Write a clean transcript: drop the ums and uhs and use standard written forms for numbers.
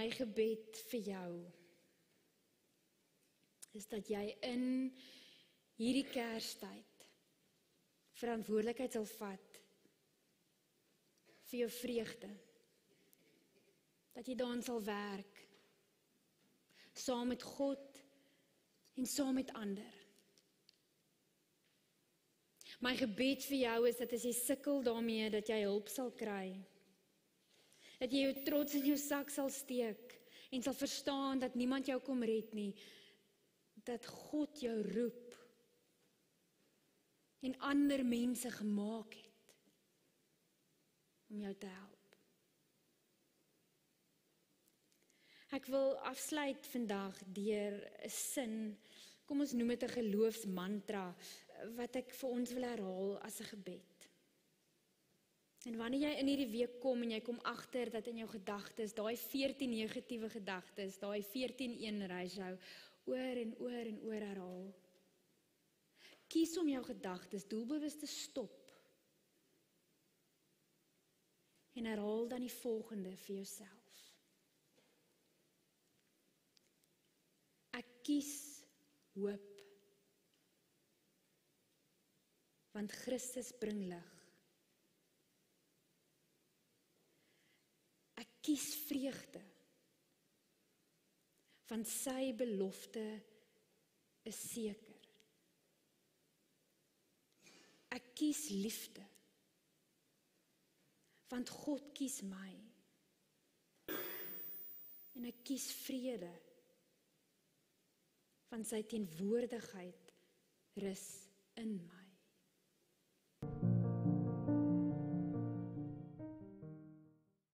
My gebed vir jou is dat jy in hierdie Kerstyd verantwoordelikheid sal vat vir jou vreugde. Dat jy daaraan sal werk, saam met God en saam met ander. My gebed vir jou is dat as jy sukkel daarmee, dat jy hulp sal kry. Dat jy jou trots in jou sak sal steek en sal verstaan dat niemand jou kom red nie, dat God jou roep en ander mense gemaak het om jou te help. Ek wil afsluit vandag deur 'n sin, kom ons noem dit 'n geloofsmantra, wat ek vir ons wil herhaal as 'n gebed. En wanneer jy in hierdie week kom en jy kom agter dat in jou gedagtes, daai 14 negatiewe gedagtes, daai 14-1 ratio, oor en oor en oor herhaal. Kies om jou gedagtes doelbewus te stop en herhaal dan die volgende vir jouself. Ek kies hoop, want Christus bring lig. Ek kies vreugde, want sy belofte is seker. Ek kies liefde, want God kies my. En ek kies vrede, want sy teenwoordigheid rus in my.